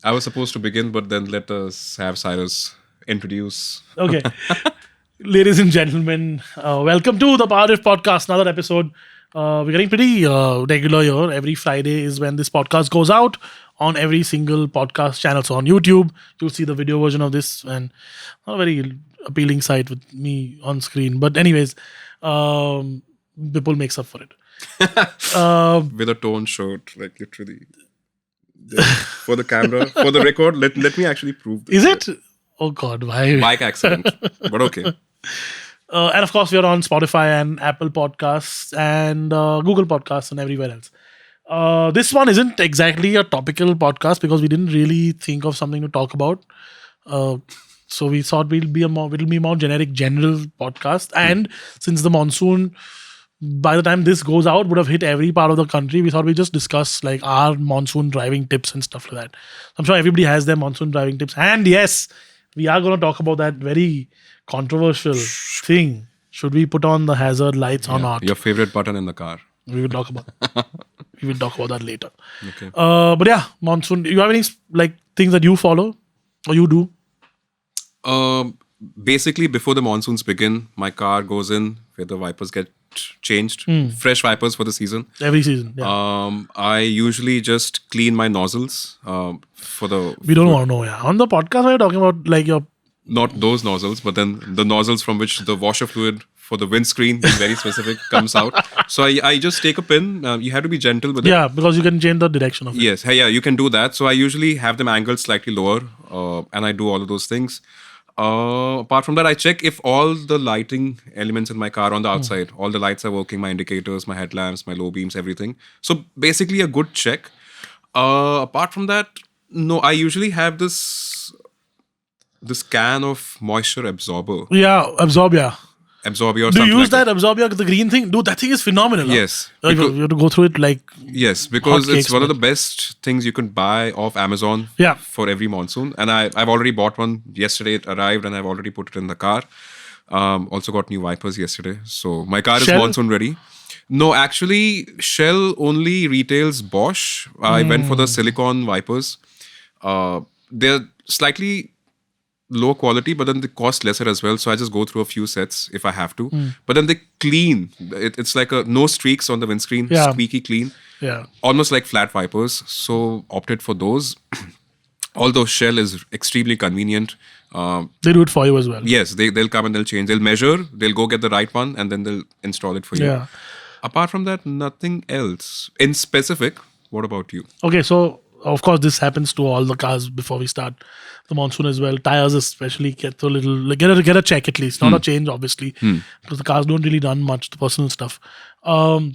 I was supposed to begin, but then let us have Cyrus introduce. Okay. Ladies and gentlemen, welcome to the PowerDrift Podcast, another episode. We're getting pretty regular here. Every Friday is when this podcast goes out on every single podcast channel. So on YouTube, you'll see the video version of this, and not a very appealing sight with me on screen. But anyways, Bipul makes up for it. With a torn shirt, like literally. For the camera, for the record, let me actually prove this. Is it? Oh God, why? Bike accident, but okay. And of course, we are on Spotify and Apple Podcasts and Google Podcasts and everywhere else. This one isn't exactly a topical podcast because we didn't really think of something to talk about. So we thought it'll be more generic, general podcast. And since the monsoon, by the time this goes out, would have hit every part of the country, we thought we'd just discuss like our monsoon driving tips and stuff like that. I'm sure everybody has their monsoon driving tips. And yes, we are going to talk about that very controversial thing. Should we put on the hazard lights or not? Your favorite button in the car. We will talk about that later. Okay. But yeah, monsoon. You have any like things that you follow or you do? Basically, before the monsoons begin, my car goes in where the wipers get changed. Fresh wipers for the season. Every season. Yeah. I usually just clean my nozzles for the. We don't want to know. Yeah. On the podcast, we're talking about like your. Not those nozzles, but then the nozzles from which the washer fluid for the windscreen, being very specific, comes out. So I just take a pin. You have to be gentle with it. Yeah, because you can change the direction of it. Yes, yeah, you can do that. So I usually have them angled slightly lower, and I do all of those things. Apart from that, I check if all the lighting elements in my car on the outside, all the lights are working, my indicators, my headlamps, my low beams, everything. So basically a good check. Apart from that, no, I usually have this can of moisture absorber. Yeah, Absorbia. Absorbia or Do something you use like that Absorbia, the green thing? Dude, that thing is phenomenal. Yes. Huh? You have to go through it like. Yes, because it's hotcakes, one of the best things you can buy off Amazon for every monsoon. And I've already bought one yesterday. It arrived and I've already put it in the car. Also got new wipers yesterday. So my car is monsoon ready. No, actually, Shell only retails Bosch. I went for the silicone wipers. They're slightly low quality, but then they cost lesser as well. So I just go through a few sets if I have to. But then they clean. It's like no streaks on the windscreen, squeaky clean. Yeah. Almost like flat wipers. So opted for those. Although Shell is extremely convenient. They do it for you as well. Yes, they'll come and they'll change. They'll measure, they'll go get the right one, and then they'll install it for you. Yeah. Apart from that, nothing else. In specific, what about you? Okay, so of course this happens to all the cars before we start the monsoon as well. Tires especially get a little like get a check at least, not a change obviously, because the cars don't really run much, the personal stuff. The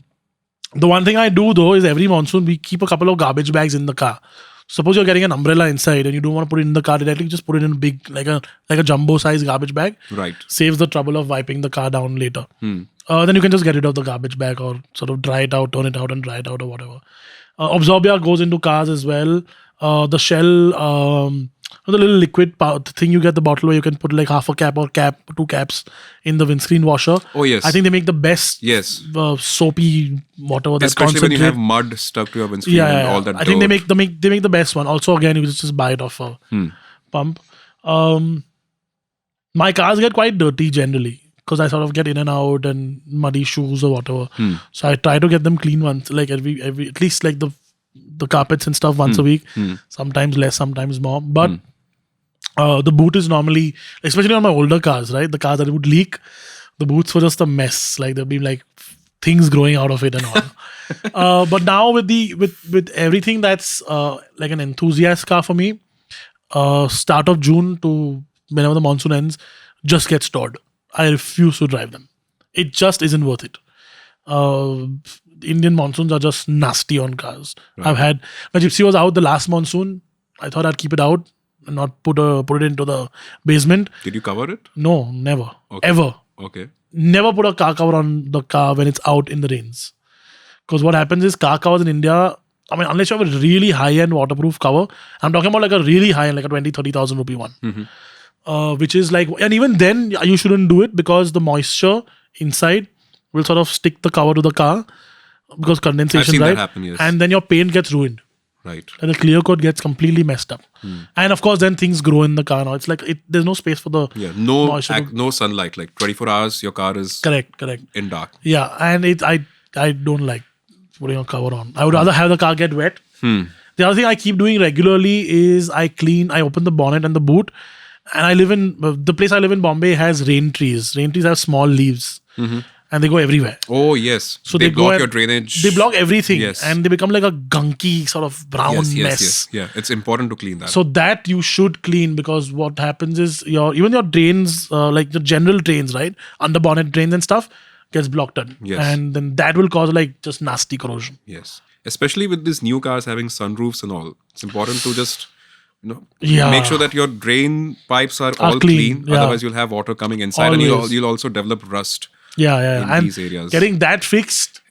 one thing I do though is every monsoon we keep a couple of garbage bags in the car. Suppose you're getting an umbrella inside and you don't want to put it in the car directly, just put it in a big like a jumbo size garbage bag. Right. Saves the trouble of wiping the car down later. Then you can just get rid of the garbage bag or sort of dry it out, turn it out and dry it out or whatever. Absorbia goes into cars as well. The Shell, the little liquid thing you get the bottle where you can put like half a cap or two caps in the windscreen washer. Oh yes. I think they make the best soapy whatever that especially when you have mud stuck to your windscreen and all that. I think they make the best one. Also again you just buy it off a pump. My cars get quite dirty generally, because I sort of get in and out and muddy shoes or whatever. So I try to get them clean once, like every at least like the carpets and stuff once a week. Sometimes less, sometimes more. But the boot is normally, especially on my older cars, right? The cars that would leak, the boots were just a mess. Like there'd be like things growing out of it and all. But now with everything that's like an enthusiast car for me, start of June to whenever the monsoon ends, just get stored. I refuse to drive them. It just isn't worth it. Indian monsoons are just nasty on cars. Right. My Gypsy was out the last monsoon. I thought I'd keep it out and not put it into the basement. Did you cover it? No, never. Okay. Ever. Okay. Never put a car cover on the car when it's out in the rains. Because what happens is car covers in India, I mean, unless you have a really high-end waterproof cover, I'm talking about like a really high-end, like a 20,000-30,000 rupee one. Which is like, and even then you shouldn't do it because the moisture inside will sort of stick the cover to the car because condensation, I've seen right? That happen, yes. And then your paint gets ruined. Right. And the clear coat gets completely messed up. And of course, then things grow in the car now. It's like there's no space for the moisture. No sunlight. Like 24 hours, your car is correct in dark. Yeah, and I don't like putting a cover on. I would rather have the car get wet. The other thing I keep doing regularly is I open the bonnet and the boot. And the place I live in, Bombay, has rain trees. Rain trees have small leaves. And they go everywhere. Oh, yes. So they block your drainage. They block everything. Yes. And they become like a gunky sort of brown mess. Yes. Yeah, it's important to clean that. So that you should clean, because what happens is even your drains, like the general drains, right? Under bonnet drains and stuff gets blocked in. Yes. And then that will cause like just nasty corrosion. Yes. Especially with these new cars having sunroofs and all. It's important to just make sure that your drain pipes are all clean. Yeah. Otherwise, you'll have water coming inside. Always. And you'll also develop rust. Yeah. In And these areas. getting that fixed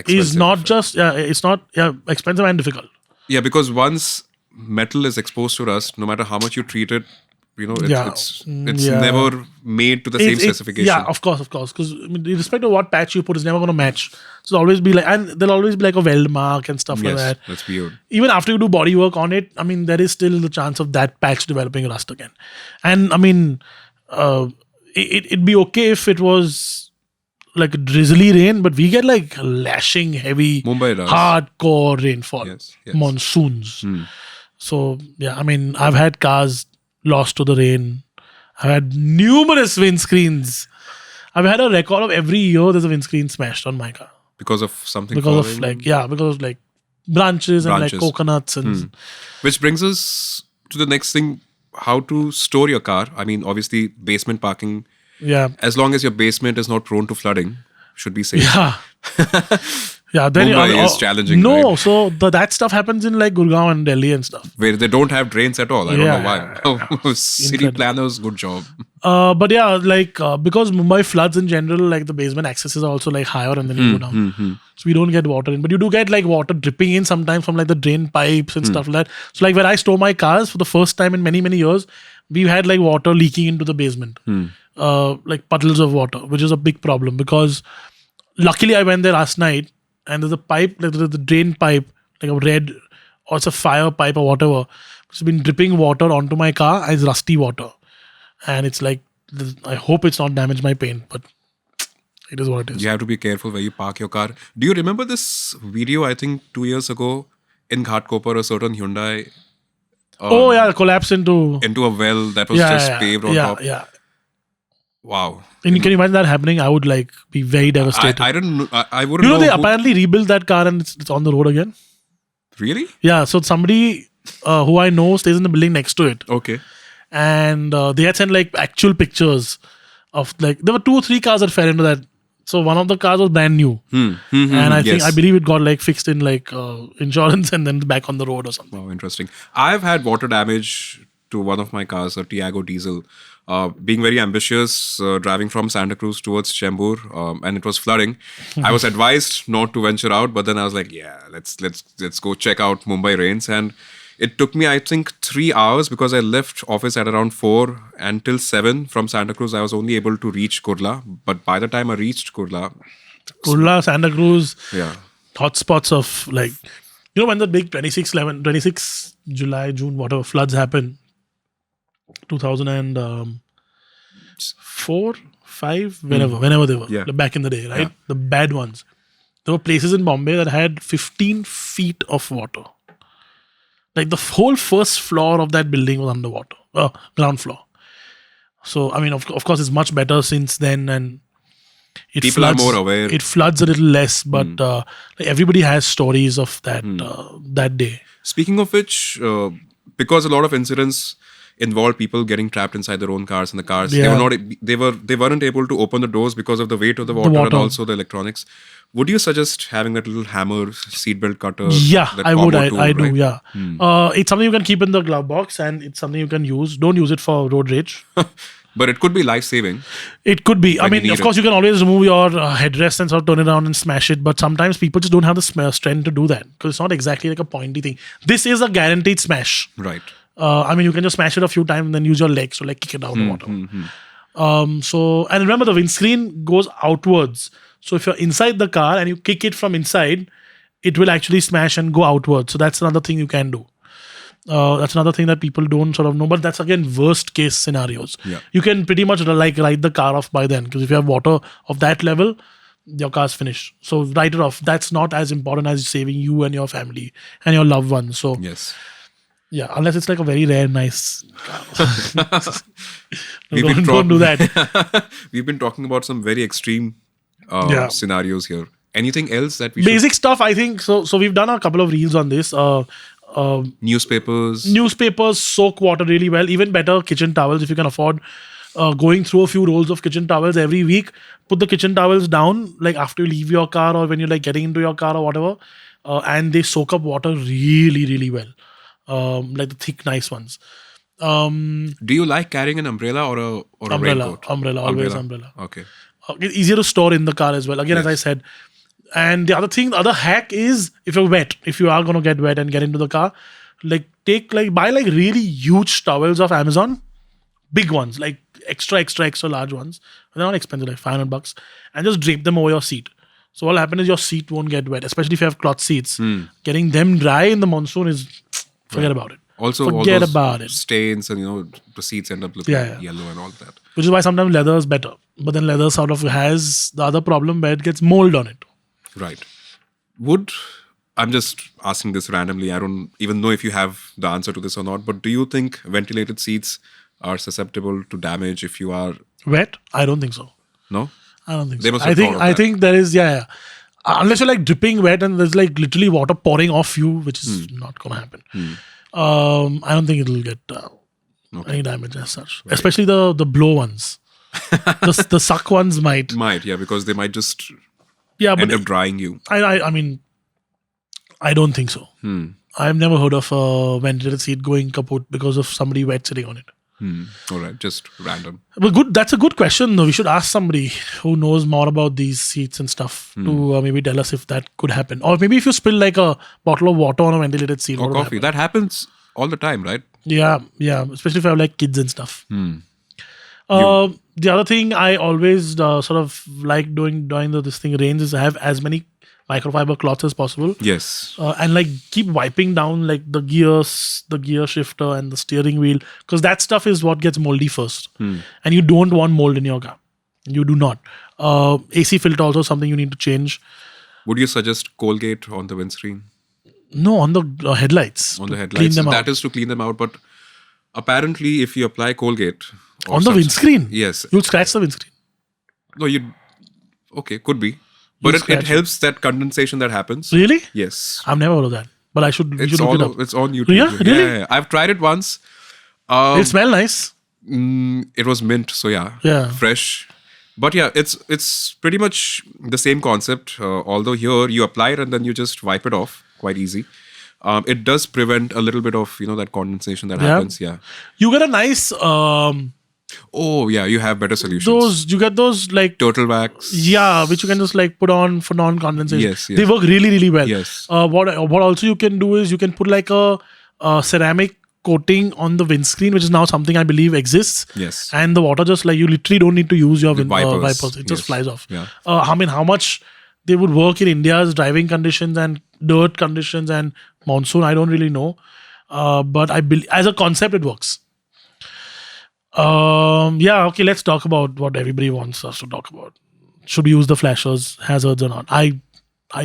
is not just it's not expensive and difficult. Yeah, because once metal is exposed to rust, no matter how much you treat it, it's never made to the same specification. Yeah, of course. Because irrespective of what patch you put, it's never going to match. So it'll always be like, and there'll always be like a weld mark and stuff like that. That's weird. Even after you do body work on it, there is still the chance of that patch developing rust again. And it'd be okay if it was like a drizzly rain, but we get like lashing heavy, Mumbai does. Hardcore rainfall. Yes. Monsoons. So I've had cars lost to the rain. I've had numerous windscreens. I've had a record of every year there's a windscreen smashed on my car. Because of something because falling? of like branches and like coconuts and which brings us to the next thing, how to store your car. Obviously basement parking. Yeah. As long as your basement is not prone to flooding, should be safe. Yeah. Yeah, then Mumbai is challenging. No, right? so that stuff happens in like Gurgaon and Delhi and stuff. Where they don't have drains at all. I don't know why. City planners, good job. But yeah, because Mumbai floods in general, like the basement accesses are also like higher and then you go down. So we don't get water in. But you do get like water dripping in sometimes from like the drain pipes and stuff like that. So like when I store my cars for the first time in many, many years, we've had like water leaking into the basement. Like puddles of water, which is a big problem because luckily I went there last night and there's a pipe, like there's the drain pipe, like a red, or it's a fire pipe or whatever. It's been dripping water onto my car and it's rusty water. And it's like, I hope it's not damaged my paint, but it is what it is. You have to be careful where you park your car. Do you remember this video, I think 2 years ago in Ghatkopar, a certain Hyundai collapsed into a well that was just paved on top. Yeah. Wow. And can you imagine that happening? I would be very devastated. I don't know. I wouldn't know. They apparently rebuilt that car and it's on the road again. Really? Yeah. So somebody who I know stays in the building next to it. Okay. And they had sent like actual pictures of like, there were 2 or 3 cars that fell into that. So one of the cars was brand new. And I believe it got like fixed in like insurance and then back on the road or something. Wow, interesting. I've had water damage to one of my cars, a Tiago diesel. Being very ambitious, driving from Santa Cruz towards Chembur, and it was flooding. I was advised not to venture out, but then I was like, let's go check out Mumbai rains. And it took me, I think, 3 hours because I left office at around 4 until 7 from Santa Cruz. I was only able to reach Kurla, but by the time I reached Kurla, Santa Cruz, hotspots of like, when the big 26 July, June, whatever floods happened. 2004, 5, whenever they were, back in the day, right? The bad ones. There were places in Bombay that had 15 feet of water. Like the whole first floor of that building was underwater, ground floor. So, of course, it's much better since then, and people are more aware. It floods a little less, but everybody has stories of that that day. Speaking of which, because a lot of incidents involved people getting trapped inside their own cars, and the cars they weren't able to open the doors because of the weight of the water and also the electronics. Would you suggest having that little hammer, seatbelt cutter? Yeah, I would. I do. Right? Yeah, it's something you can keep in the glove box, and it's something you can use. Don't use it for road rage. But it could be life-saving. It could be. Of course, you can always remove your headrest and sort of turn it around and smash it. But sometimes people just don't have the strength to do that because it's not exactly like a pointy thing. This is a guaranteed smash. Right. You can just smash it a few times and then use your legs to like kick it out or whatever. And remember, the windscreen goes outwards. So if you're inside the car and you kick it from inside, it will actually smash and go outwards. So that's another thing you can do. That's another thing that people don't sort of know. But that's again worst case scenarios. Yeah. You can pretty much like write the car off by then, because if you have water of that level, your car's finished. So write it off. That's not as important as saving you and your family and your loved ones. So Yes. yeah, unless it's like a very rare, nice car. We've Don't do that. We've been talking about some very extreme scenarios here. Anything else that we Basic stuff, I think. So we've done a couple of reels on this. Newspapers Soak water really well. Even better, kitchen towels, if you can afford going through a few rolls of kitchen towels every week. Put the kitchen towels down like after you leave your car or when you're like getting into your car or whatever, and they soak up water really, really well. Like the thick, nice ones. Do you like carrying an umbrella or a raincoat? Umbrella, always umbrella. Okay. It's easier to store in the car as well. Again, as I said. And the other hack is, if you're wet, if you are going to get wet and get into the car, buy really huge towels off Amazon, big ones, like extra large ones. They're not expensive, like $500, and just drape them over your seat. So what will happen is your seat won't get wet, especially if you have cloth seats. Getting them dry in the monsoon is, forget about it. Also, forget all those about it. Stains and the seats end up looking yellow and all that. Which is why sometimes leather is better. But then leather sort of has the other problem where it gets mold on it. Right. I'm just asking this randomly. I don't even know if you have the answer to this or not. But do you think ventilated seats are susceptible to damage if you are wet? I don't think so. No? I don't think They so. must have I think there is, unless you're like dripping wet and there's like literally water pouring off you, which is not going to happen. I don't think it'll get any damage as such. Right. Especially the blow ones. the suck ones might. Yeah, because they might just end up drying you. I mean, I don't think so. I've never heard of a ventilated seat going kaput because of somebody wet sitting on it. All right, just random. But good. That's a good question, though. We should ask somebody who knows more about these seats and stuff to maybe tell us if that could happen. Or maybe if you spill like a bottle of water on a ventilated seat. Or coffee. That happens all the time, right? Yeah. Especially if you have like kids and stuff. The other thing I always sort of like doing this thing rains is I have as many microfiber cloths as possible. Yes. And like keep wiping down like the gears, the gear shifter and the steering wheel, because that stuff is what gets moldy first. And you don't want mold in your car. You do not. AC filter also something you need to change. Would you suggest Colgate on the windscreen? No, on the headlights. On the headlights. That is to clean them out. But apparently if you apply Colgate on the windscreen, yes, you'll scratch the windscreen. No, okay, could be, but it helps that condensation that happens. Really? Yes. I've never heard of that, but we should look it up. It's on YouTube. Yeah, really? Yeah. I've tried it once. It smelled nice. It was mint, so yeah, fresh. But yeah, it's pretty much the same concept. Although here you apply it and then you just wipe it off, quite easy. It does prevent a little bit of that condensation that happens. Yeah, you get a nice. You have better solutions. You get those like turtle wax. Yeah, which you can just like put on for non-condensation. Yes. They work really, really well. Yes. What also you can do is you can put like a ceramic coating on the windscreen, which is now something I believe exists. Yes. And the water just like you literally don't need to use your wipers. It just flies off. Yeah. I mean, how much they would work in India's driving conditions and dirt conditions and monsoon, I don't really know. But I believe as a concept, it works. Okay, let's talk about what everybody wants us to talk about. Should we use the flashers, hazards or not? I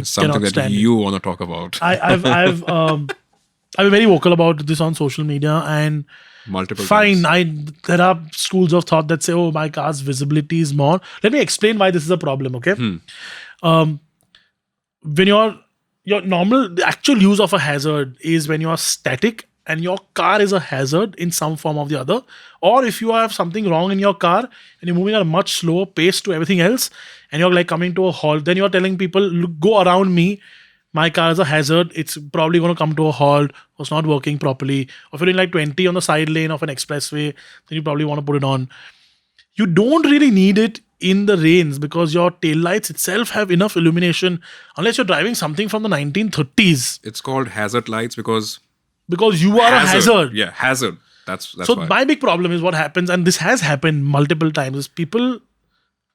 something cannot stand that you want to talk about. I've been very vocal about this on social media and multiple fine. times. There are schools of thought that say, oh, my car's visibility is more. Let me explain why this is a problem, okay? When the actual use of a hazard is when you're static and your car is a hazard in some form or the other, or if you have something wrong in your car and you're moving at a much slower pace to everything else and you're like coming to a halt, then you're telling people, look, go around me, my car is a hazard, it's probably going to come to a halt, or it's not working properly, or if you're in like 20 on the side lane of an expressway, then you probably want to put it on. You don't really need it in the rains because your taillights itself have enough illumination unless you're driving something from the 1930s. It's called hazard lights because you are a hazard. Yeah, hazard. That's so why. My big problem is what happens, and this has happened multiple times, is people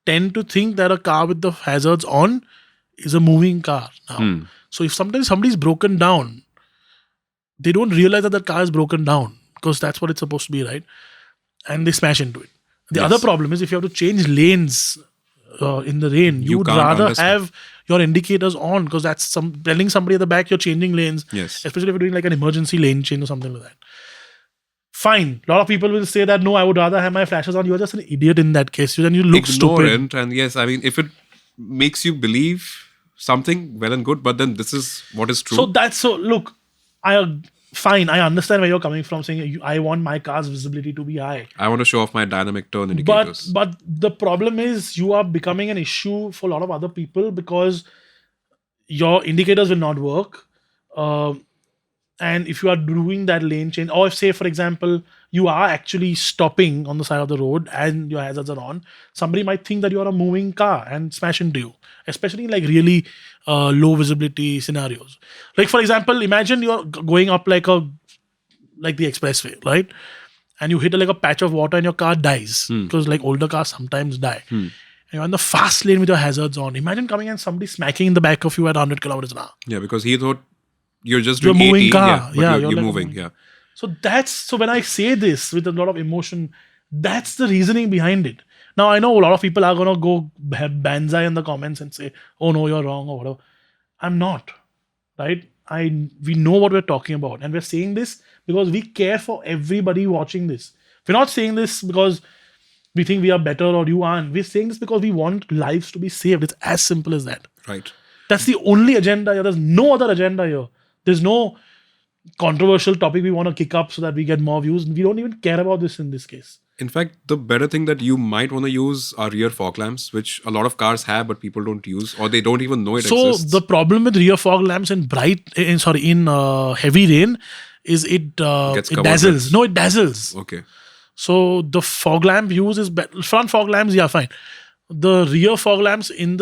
tend to think that a car with the hazards on is a moving car now. So if sometimes somebody's broken down, they don't realize that the car is broken down because that's what it's supposed to be, right? And they smash into it. The other problem is if you have to change lanes in the rain, you would rather have your indicators on because that's telling somebody at the back you're changing lanes. Yes. Especially if you're doing like an emergency lane change or something like that. Fine. A lot of people will say that, no, I would rather have my flashes on. You're just an idiot in that case. Then you look ignorant, stupid. And yes, I mean, if it makes you believe something, well and good, but then this is what is true. Look, fine, I understand where you're coming from, saying I want my car's visibility to be high. I want to show off my dynamic turn indicators. But the problem is you are becoming an issue for a lot of other people because your indicators will not work. And if you are doing that lane change, or if, say, for example, you are actually stopping on the side of the road and your hazards are on, somebody might think that you are a moving car and smash into you, especially in like really low visibility scenarios. Like, for example, imagine you're going up like the expressway, right? And you hit like a patch of water and your car dies. Because like older cars sometimes die. And you're in the fast lane with your hazards on. Imagine coming and somebody smacking in the back of you at 100 kilometers an hour. Yeah, because he thought you're just doing 80, moving car. You're like moving. Yeah. So when I say this with a lot of emotion, that's the reasoning behind it. Now, I know a lot of people are going to go banzai in the comments and say, oh no, you're wrong or whatever. I'm not, right? We know what we're talking about. And we're saying this because we care for everybody watching this. We're not saying this because we think we are better or you aren't. We're saying this because we want lives to be saved. It's as simple as that. Right. That's the only agenda here. There's no other agenda here. There's no controversial topic we want to kick up so that we get more views. We don't even care about this in this case. In fact, the better thing that you might want to use are rear fog lamps, which a lot of cars have, but people don't use, or they don't even know it exists. So the problem with rear fog lamps in heavy rain is it dazzles. No, it dazzles. Okay. So the fog lamp use is front fog lamps, yeah, fine. The rear fog lamps in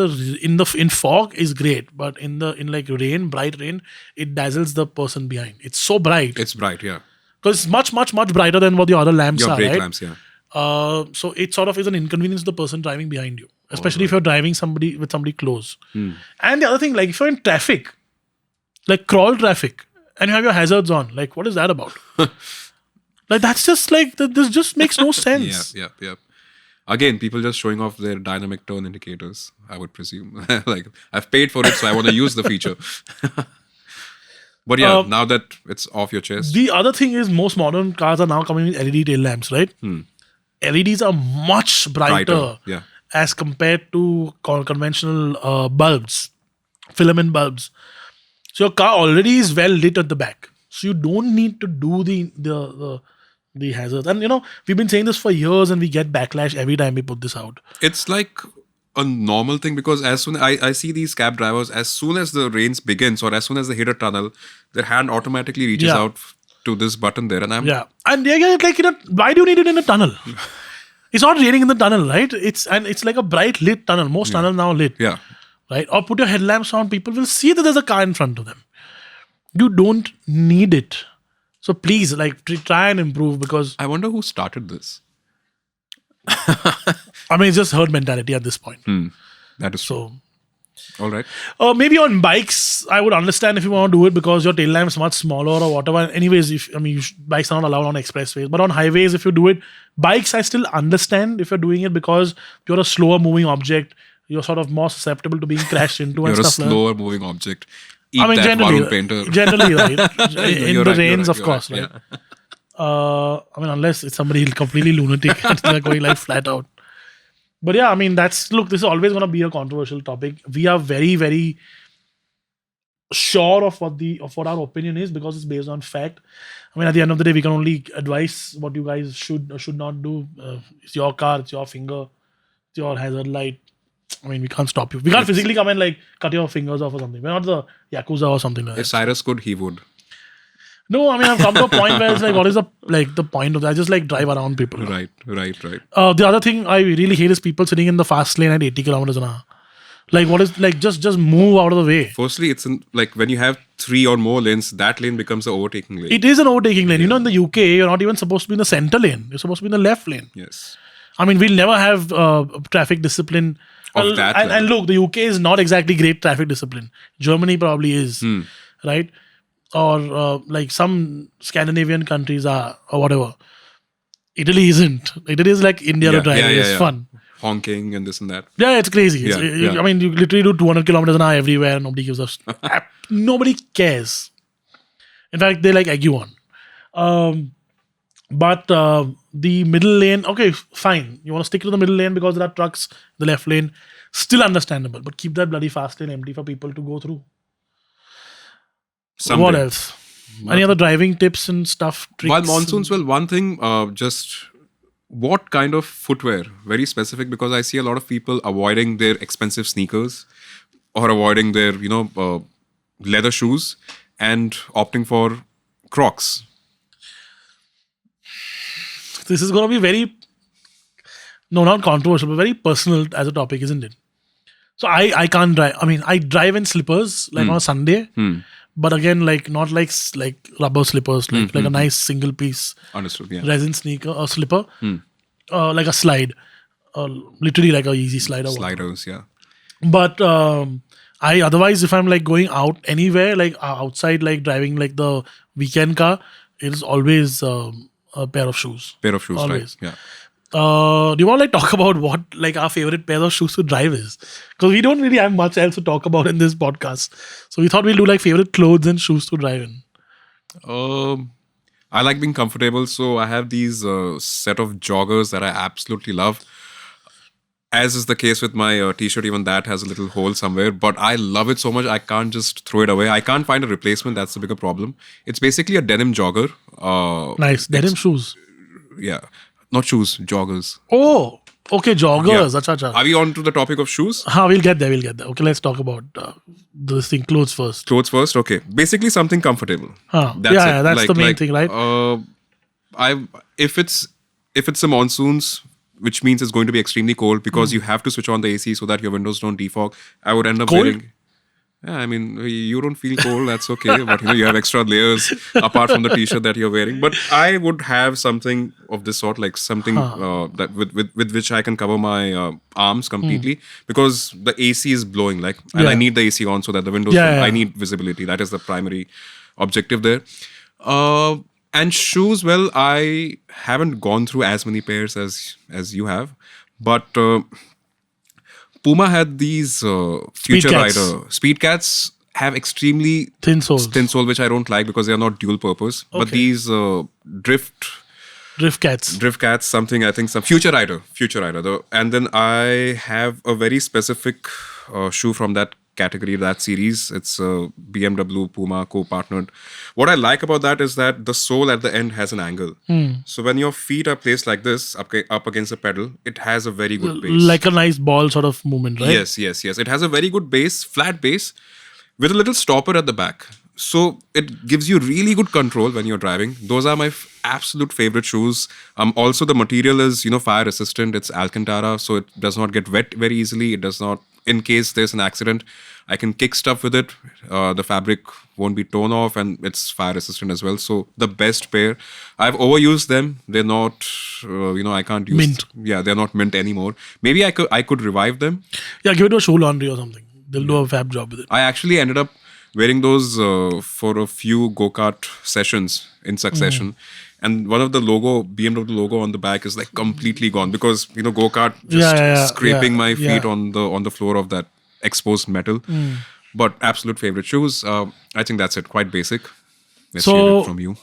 fog is great, but in like rain, bright rain, it dazzles the person behind. It's so bright. It's bright, yeah. Because it's much, much, much brighter than what the other lamps Your are, brake right? lamps, yeah. So it sort of is an inconvenience to the person driving behind you, especially if you're driving with somebody close. And the other thing, like if you're in traffic, like crawl traffic, and you have your hazards on, like what is that about? Like that's just like this just makes no sense. Yeah. Again, people just showing off their dynamic turn indicators, I would presume. Like I've paid for it, so I want to use the feature. But yeah, now that it's off your chest. The other thing is most modern cars are now coming with LED tail lamps, right? LEDs are much brighter yeah, as compared to conventional bulbs, filament bulbs. So your car already is well lit at the back. So you don't need to do the hazards. And we've been saying this for years and we get backlash every time we put this out. It's like a normal thing because as soon I see these cab drivers, as soon as the rains begins or as soon as they hit a tunnel, their hand automatically reaches out to this button there, and I'm and like why do you need it in a tunnel? It's not raining in the tunnel, right? It's like a bright lit tunnel. Most tunnels now lit, right? Or put your headlamps on. People will see that there's a car in front of them. You don't need it. So please, like try and improve because I wonder who started this. I mean, it's just herd mentality at this point. That is so. All right. Maybe on bikes, I would understand if you want to do it because your tail lamp is much smaller or whatever. Anyways, bikes are not allowed on expressways. But on highways, if you do it, bikes, I still understand if you're doing it because you're a slower moving object. You're sort of more susceptible to being crashed into and stuff like that. You're a slower moving object. Generally, right? In the rains, of course, right? Yeah. Unless it's somebody completely lunatic and they're going like flat out. But yeah, this is always going to be a controversial topic. We are very, very sure of what our opinion is because it's based on fact. At the end of the day, we can only advise what you guys should or should not do. It's your car, it's your finger, it's your hazard light. We can't stop you. We can't physically come and like cut your fingers off or something. We're not the Yakuza or something like that. If Cyrus could, he would. No, I've come to a point where it's like, what is the point of that? I just like drive around people. Right. The other thing I really hate is people sitting in the fast lane at 80 kilometers an hour. Like, what is like just move out of the way. Firstly, it's like when you have 3 or more lanes, that lane becomes an overtaking lane. It is an overtaking lane. In the UK, you're not even supposed to be in the center lane. You're supposed to be in the left lane. Yes. We'll never have traffic discipline. of that level. And look, the UK is not exactly great traffic discipline. Germany probably is, right? Or like some Scandinavian countries are, or whatever. Italy isn't. Italy is like India to drive. It's fun. Honking and this and that. Yeah, it's crazy. I mean, you literally do 200 kilometers an hour everywhere and nobody gives a... nobody cares. In fact, they like egg you on. But the middle lane, okay, fine. You want to stick to the middle lane because there are trucks, the left lane, still understandable. But keep that bloody fast lane empty for people to go through. Someday. What else? Any other driving tips and stuff? Tricks? While monsoons, well, one thing, just what kind of footwear? Very specific, because I see a lot of people avoiding their expensive sneakers or avoiding their, leather shoes and opting for Crocs. This is going to be very, no, not controversial, but very personal as a topic, isn't it? So I can't drive. I mean, I drive in slippers like on a Sunday. But again, like not like rubber slippers, like a nice single piece resin sneaker or slipper, like a slide, literally like a easy slide. Sliders, yeah. But I otherwise, if I'm like going out anywhere, like outside, like driving like the weekend car, it is always a pair of shoes. Always. Right? Yeah. Do you want to like talk about what like our favorite pair of shoes to drive is? Because we don't really have much else to talk about in this podcast. So we thought we'll do like favorite clothes and shoes to drive in. I like being comfortable. So I have these set of joggers that I absolutely love. As is the case with my t-shirt, even that has a little hole somewhere. But I love it so much, I can't just throw it away. I can't find a replacement. That's the bigger problem. It's basically a denim jogger. Nice. Denim shoes. Yeah. Not shoes, joggers. Oh, okay, joggers. Yeah. Acha. Are we on to the topic of shoes? We'll get there. Okay, let's talk about this thing. Clothes first. Clothes first, okay. Basically something comfortable. That's the main thing, right? If it's a monsoons, which means it's going to be extremely cold because you have to switch on the AC so that your windows don't defog, I would end up wearing... Yeah, I mean, you don't feel cold, that's okay. But, you have extra layers apart from the t-shirt that you're wearing. But I would have something of this sort, like something that with which I can cover my arms completely because the AC is blowing, and I need the AC on so that the windows, I need visibility. That is the primary objective there. And shoes, well, I haven't gone through as many pairs as you have. But... Puma had these Future Rider. Speed Cats have extremely thin soles, which I don't like because they are not dual purpose. Okay. But these Drift Cats, something, I think, some Future Rider. And then I have a very specific shoe from that category, that series. It's BMW Puma co-partnered. What I like about that is that the sole at the end has an angle. So when your feet are placed like this up against the pedal, it has a very good base. Like a nice ball sort of movement, right? Yes. It has a very good base, flat base, with a little stopper at the back. So it gives you really good control when you're driving. Those are my absolute favorite shoes. Also, the material is, fire resistant. It's Alcantara, so it does not get wet very easily. It does not, in case there's an accident, I can kick stuff with it. The fabric won't be torn off and it's fire resistant as well. So the best pair. I've overused them. They're not, I can't use... Mint. Yeah, they're not mint anymore. Maybe I could revive them. Yeah, give it to a shoe laundry or something. They'll do a fab job with it. I actually ended up wearing those for a few go-kart sessions in succession. And one of the BMW logo on the back is like completely gone because, go-kart just scraping my feet on the floor of that exposed metal. But absolute favorite shoes. I think that's it. Quite basic. Let's hear it from you.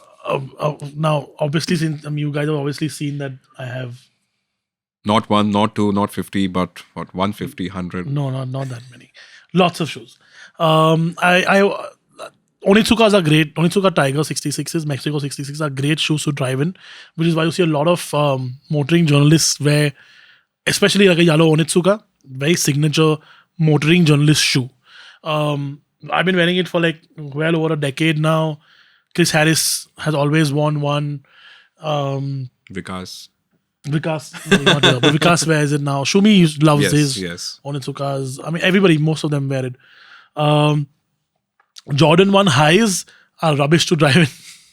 Now, obviously, since you guys have obviously seen that I have... Not 1, not 2, not 50, but what, 150, 100? No, not that many. Lots of shoes. Onitsukas are great. Onitsuka Tiger 66s, Mexico 66s are great shoes to drive in, which is why you see a lot of motoring journalists wear, especially like a yellow Onitsuka, very signature motoring journalist shoe. I've been wearing it for like well over a decade now. Chris Harris has always worn one. Vikas wears it now. Shumi loves his yes. Onitsukas. I mean, everybody, most of them wear it. Jordan 1 highs are rubbish to drive in.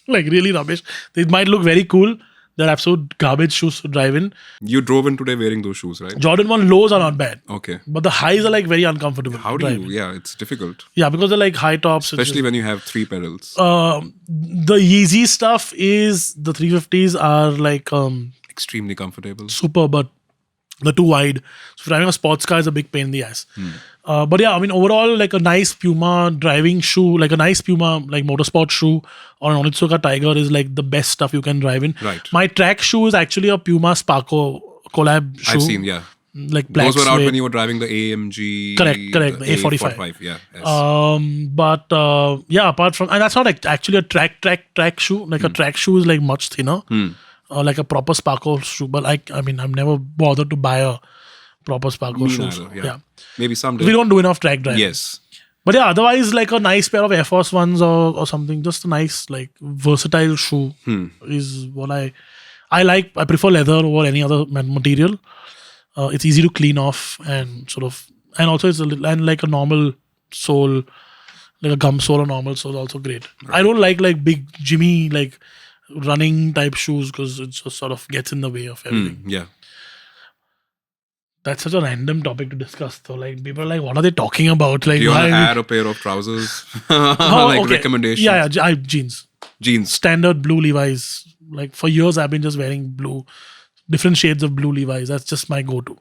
Like really rubbish. They might look very cool. They're absolute garbage shoes to drive in. You drove in today wearing those shoes, right? Jordan 1 lows are not bad. Okay. But the highs are like very uncomfortable. How do you? Yeah, it's difficult. Yeah, because they're like high tops. Especially when you have 3 pedals. The Yeezy stuff is, the 350s are like Extremely comfortable. super, but they're too wide. So driving a sports car is a big pain in the ass. But yeah, I mean, overall, like a nice Puma driving shoe, like a nice Puma like motorsport shoe or an Onitsuka Tiger is like the best stuff you can drive in. Right. My track shoe is actually a Puma Sparko collab shoe. I've seen, yeah. Like black Those were out suede. when you were driving the AMG. Correct, the A45. Yeah. Yes. But yeah, apart from, and that's not like actually a track shoe. Like a track shoe is like much thinner. Like a proper Sparko shoe. But I mean, I've never bothered to buy a proper Sparko Me shoes. neither, yeah. Maybe someday. We don't do enough track driving. Yes. But yeah, otherwise like a nice pair of Air Force Ones or something, just a nice like versatile shoe is what I like. I prefer leather over any other material. It's easy to clean off and also it's and like a normal sole, like a gum sole or normal sole is also great. Right. I don't like big Jimmy like running type shoes because it just sort of gets in the way of everything. Yeah. That's such a random topic to discuss though. Like people are like, what are they talking about? Like, do you want to add a pair of trousers? Okay. Recommendations? Yeah, I jeans. Jeans. Standard blue Levi's. Like for years I've been just wearing blue, different shades of blue Levi's. That's just my go-to.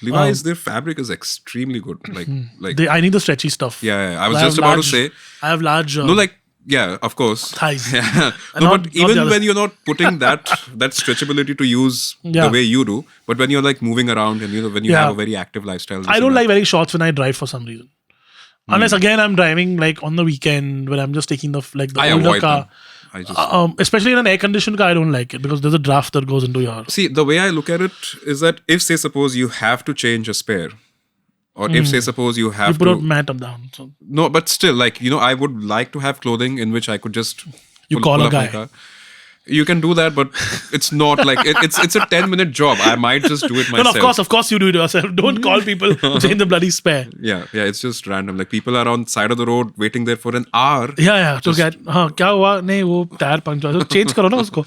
Levi's, their fabric is extremely good. I need the stretchy stuff. Yeah. I was just about to say. I have large. Yeah, of course. Thighs. Yeah. But even when you're not putting that stretchability to use the way you do, but when you're like moving around and when you have a very active lifestyle. I don't like wearing shorts when I drive for some reason. Unless again I'm driving like on the weekend when I'm just taking the older car. Especially in an air-conditioned car, I don't like it because there's a draft that goes into your... See, the way I look at it is that if, say, suppose you have to change a spare, or if, say, suppose you have you put a mat up down. So. No, but still, I would like to have clothing in which I could just call a guy. You can do that, but it's not like it's a 10-minute job. I might just do it myself. No, of course you do it yourself. Don't call people to change the bloody spare. Yeah, it's just random. Like people are on side of the road waiting there for an hour. Yeah. To get क्या हुआ नहीं वो tyre puncture तो change करो ना उसको.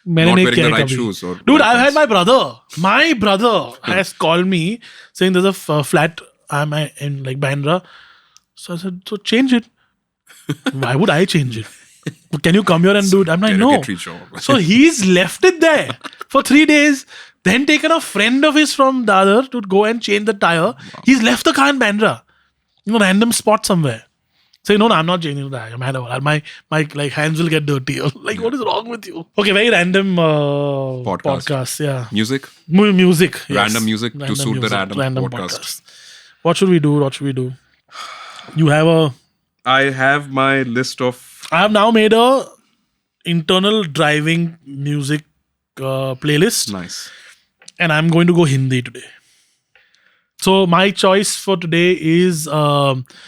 मैंने नहीं किया right shoes or dude, I've had my brother has called me saying there's a flat I'm in like Bandra. So I said, so change it. Why would I change it? Can you come here and do it? I'm like, no. So he's left it there for 3 days, then taken a friend of his from Dadar to go and change the tire. Wow. He's left the car in Bandra, random spot somewhere. Say, no, I'm not changing the tire. My like hands will get dirty. Like, what is wrong with you? Okay, very random podcast. Yeah. Music? Music. Yes. Random music to suit the random podcast. What should we do? You have I have my list of... I have now made a internal driving music playlist. Nice. And I'm going to go Hindi today. So my choice for today is Raftaar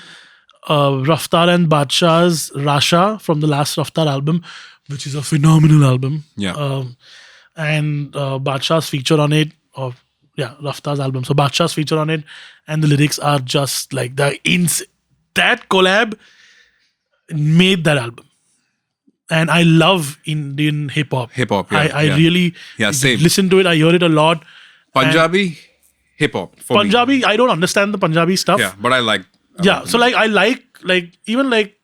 and Badshah's Rasha from the last Raftaar album, which is a phenomenal album. Yeah. And Badshah's feature on it, Raftaar's album. So Badshah's feature on it, and the lyrics are just like that collab made that album. And I love Indian hip-hop. I really listen to it. I hear it a lot. Punjabi hip-hop. Punjabi, I don't understand the Punjabi stuff. Yeah, but I like... so I like even like...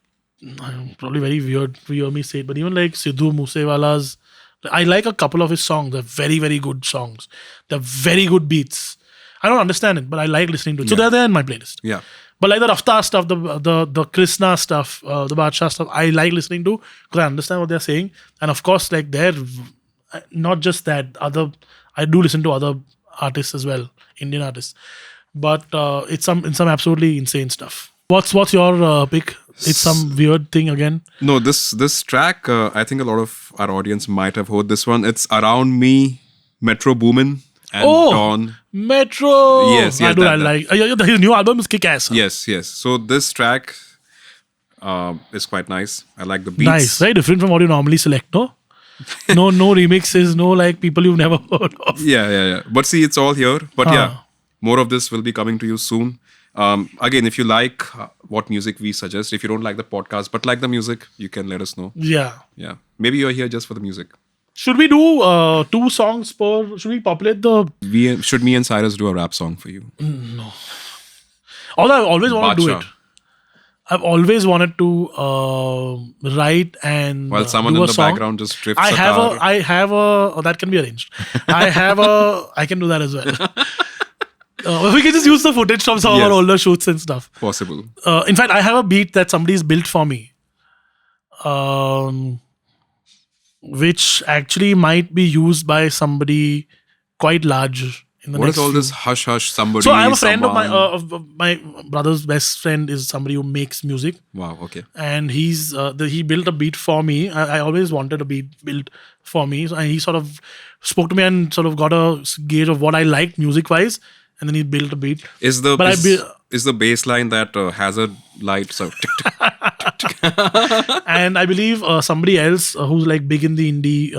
Probably very weird to hear me say it, but even like Sidhu Moosewala's... I like a couple of his songs. They're very, very good songs. They're very good beats. I don't understand it, but I like listening to it. So they're there in my playlist. Yeah. But like the Raftaar stuff, the Krishna stuff, the Badshah stuff, I like listening to because I understand what they're saying. And of course, like they're not just that. I do listen to other artists as well, Indian artists. But it's some absolutely insane stuff. What's your pick? It's some weird thing again. No, this track, I think a lot of our audience might have heard this one. It's Around Me, Metro Boomin. And Dawn. Metro. Yes. I like. His new album is kick-ass. Yes. So this track is quite nice. I like the beats. Nice. Very different from what you normally select, no? No remixes, no like people you've never heard of. Yeah. But see, it's all here. But more of this will be coming to you soon. Again, if you like what music we suggest, if you don't like the podcast but like the music, you can let us know. Yeah. Maybe you're here just for the music. Should we do 2 songs per? Should we populate the? Should me and Cyrus do a rap song for you? No. Although I always wanted to do it. I've always wanted to write and while someone do in a the song. background just drifts I a have car. I have a. Oh, that can be arranged. I can do that as well. We can just use the footage from some of our older shoots and stuff. Possible. In fact, I have a beat that somebody's built for me. Which actually might be used by somebody quite large in the What next is all few. this hush hush somebody? So I have a friend someone... of my brother's best friend is somebody who makes music. Wow, okay. And he built a beat for me. I always wanted a beat built for me. So he sort of spoke to me and sort of got a gauge of what I liked music wise. And then he built a beat. Is the bass line that hazard light? So and I believe somebody else who's like big in the indie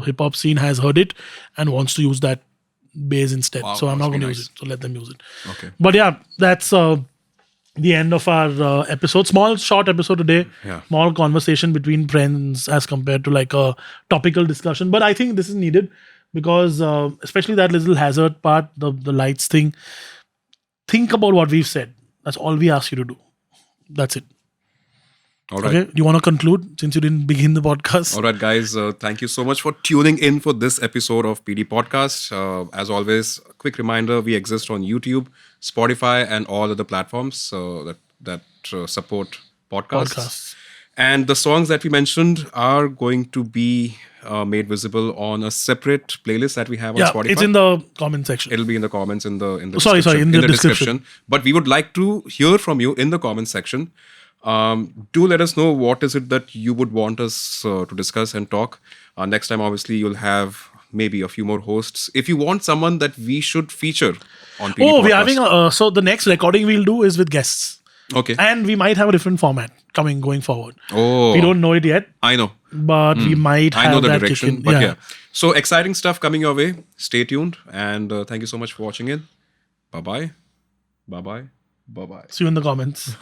hip hop scene has heard it and wants to use that bass instead. Wow, so I'm not going to nice. use it. So let them use it. Okay. But yeah, that's the end of our episode. Small, short episode today. Yeah. Small conversation between friends as compared to like a topical discussion. But I think this is needed because especially that little hazard part, the lights thing. Think about what we've said. That's all we ask you to do. That's it. All right. Okay. Do you want to conclude since you didn't begin the podcast? All right, guys. Thank you so much for tuning in for this episode of PD Podcast. As always, a quick reminder, we exist on YouTube, Spotify, and all other platforms that support podcasts. And the songs that we mentioned are going to be made visible on a separate playlist that we have on Spotify. It's in the comment section. It'll be in the comments in the in the description. But we would like to hear from you in the comment section. Do let us know what is it that you would want us to discuss and talk. Next time, obviously, you'll have maybe a few more hosts. If you want someone that we should feature on PD Podcast. We're having so the next recording we'll do is with guests. Okay. And we might have a different format going forward. Oh. We don't know it yet. I know. But we might have I know the that direction. kicking. But yeah. So exciting stuff coming your way. Stay tuned. And thank you so much for watching it. Bye-bye. Bye-bye. Bye-bye. See you in the comments.